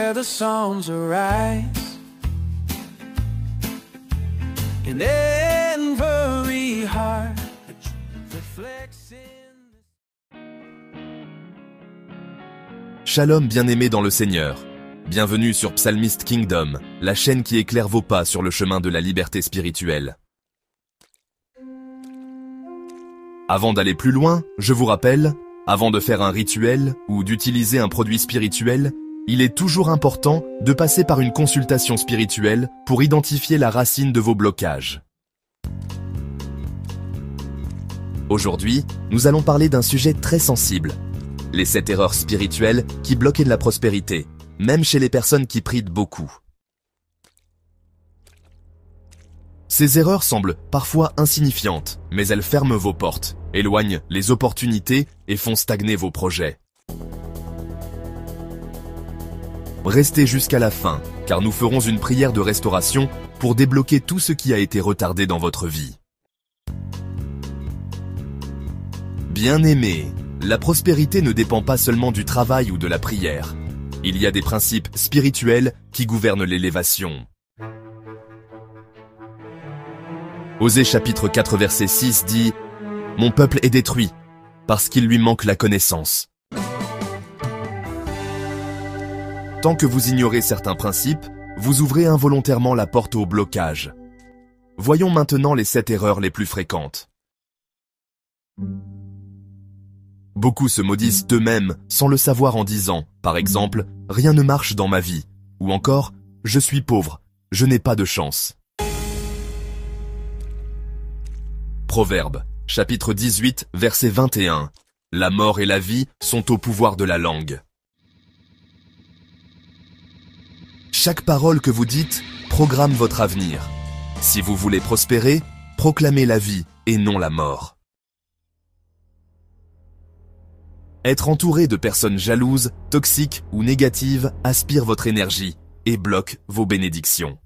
The songs arise in every heart reflects in... Shalom bien-aimés dans le Seigneur. Bienvenue sur Psalmist Kingdom, la chaîne qui éclaire vos pas sur le chemin de la liberté spirituelle. Avant d'aller plus loin, je vous rappelle, avant de faire un rituel ou d'utiliser un produit spirituel, il est toujours important de passer par une consultation spirituelle pour identifier la racine de vos blocages. Aujourd'hui, nous allons parler d'un sujet très sensible, les 7 erreurs spirituelles qui bloquent la prospérité, même chez les personnes qui prient beaucoup. Ces erreurs semblent parfois insignifiantes, mais elles ferment vos portes, éloignent les opportunités et font stagner vos projets. Restez jusqu'à la fin, car nous ferons une prière de restauration pour débloquer tout ce qui a été retardé dans votre vie. Bien-aimés, la prospérité ne dépend pas seulement du travail ou de la prière. Il y a des principes spirituels qui gouvernent l'élévation. Osée chapitre 4 verset 6 dit « Mon peuple est détruit, parce qu'il lui manque la connaissance. » Tant que vous ignorez certains principes, vous ouvrez involontairement la porte au blocage. Voyons maintenant les 7 erreurs les plus fréquentes. Beaucoup se maudissent d'eux-mêmes sans le savoir en disant, par exemple, « Rien ne marche dans ma vie » ou encore « Je suis pauvre, je n'ai pas de chance ». Proverbe, chapitre 18, verset 21. La mort et la vie sont au pouvoir de la langue. Chaque parole que vous dites programme votre avenir. Si vous voulez prospérer, proclamez la vie et non la mort. Être entouré de personnes jalouses, toxiques ou négatives aspire votre énergie et bloque vos bénédictions.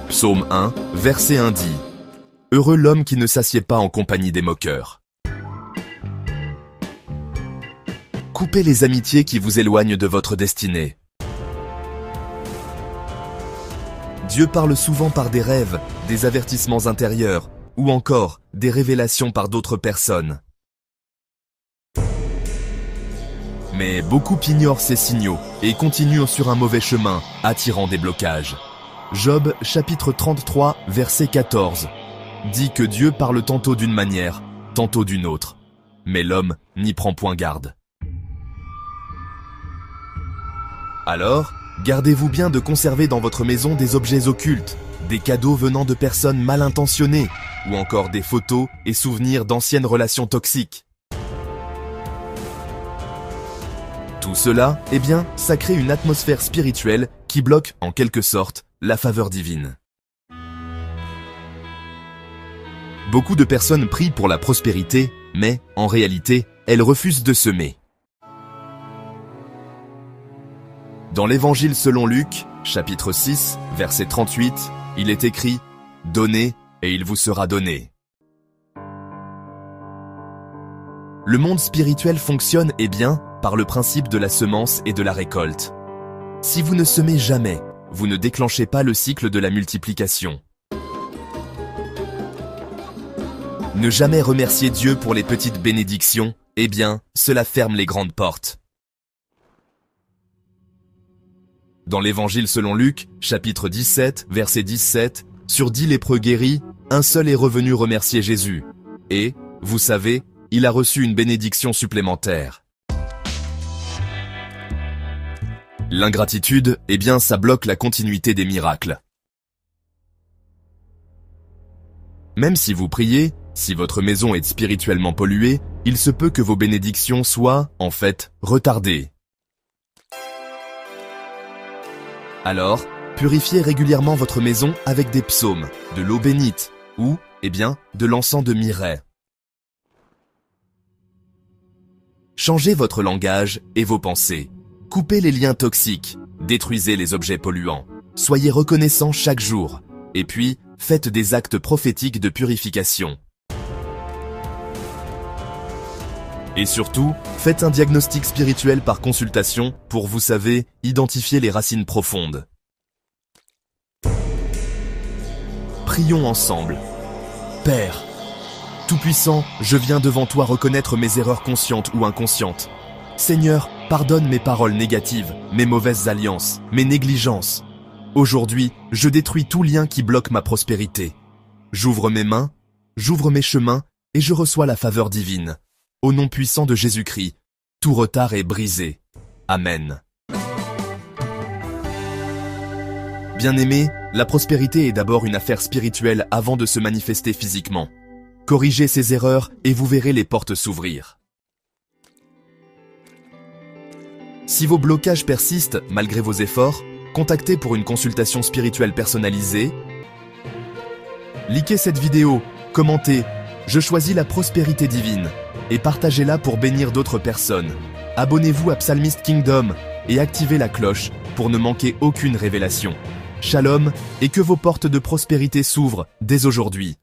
Psaume 1, verset 1 dit « Heureux l'homme qui ne s'assied pas en compagnie des moqueurs. » Coupez les amitiés qui vous éloignent de votre destinée. Dieu parle souvent par des rêves, des avertissements intérieurs, ou encore des révélations par d'autres personnes. Mais beaucoup ignorent ces signaux et continuent sur un mauvais chemin, attirant des blocages. Job, chapitre 33, verset 14, dit que Dieu parle tantôt d'une manière, tantôt d'une autre, mais l'homme n'y prend point garde. Alors, gardez-vous bien de conserver dans votre maison des objets occultes, des cadeaux venant de personnes mal intentionnées, ou encore des photos et souvenirs d'anciennes relations toxiques. Tout cela, ça crée une atmosphère spirituelle qui bloque, en quelque sorte, la faveur divine. Beaucoup de personnes prient pour la prospérité, mais, en réalité, elles refusent de semer. Dans l'Évangile selon Luc, chapitre 6, verset 38, il est écrit « Donnez, et il vous sera donné. » Le monde spirituel fonctionne, par le principe de la semence et de la récolte. Si vous ne semez jamais, vous ne déclenchez pas le cycle de la multiplication. Ne jamais remercier Dieu pour les petites bénédictions, cela ferme les grandes portes. Dans l'Évangile selon Luc, chapitre 17, verset 17, sur 10 lépreux guéris, un seul est revenu remercier Jésus. Et, vous savez, il a reçu une bénédiction supplémentaire. L'ingratitude, ça bloque la continuité des miracles. Même si vous priez, si votre maison est spirituellement polluée, il se peut que vos bénédictions soient, en fait, retardées. Alors, purifiez régulièrement votre maison avec des psaumes, de l'eau bénite ou, de l'encens de myrrhe. Changez votre langage et vos pensées. Coupez les liens toxiques, détruisez les objets polluants. Soyez reconnaissants chaque jour. Et puis, faites des actes prophétiques de purification. Et surtout, faites un diagnostic spirituel par consultation pour, vous savez, identifier les racines profondes. Prions ensemble. Père, Tout-Puissant, je viens devant toi reconnaître mes erreurs conscientes ou inconscientes. Seigneur, pardonne mes paroles négatives, mes mauvaises alliances, mes négligences. Aujourd'hui, je détruis tout lien qui bloque ma prospérité. J'ouvre mes mains, j'ouvre mes chemins et je reçois la faveur divine. Au nom puissant de Jésus-Christ, tout retard est brisé. Amen. Bien-aimés, la prospérité est d'abord une affaire spirituelle avant de se manifester physiquement. Corrigez ces erreurs et vous verrez les portes s'ouvrir. Si vos blocages persistent malgré vos efforts, contactez pour une consultation spirituelle personnalisée. Likez cette vidéo, commentez « Je choisis la prospérité divine » et partagez-la pour bénir d'autres personnes. Abonnez-vous à Psalmist Kingdom et activez la cloche pour ne manquer aucune révélation. Shalom et que vos portes de prospérité s'ouvrent dès aujourd'hui.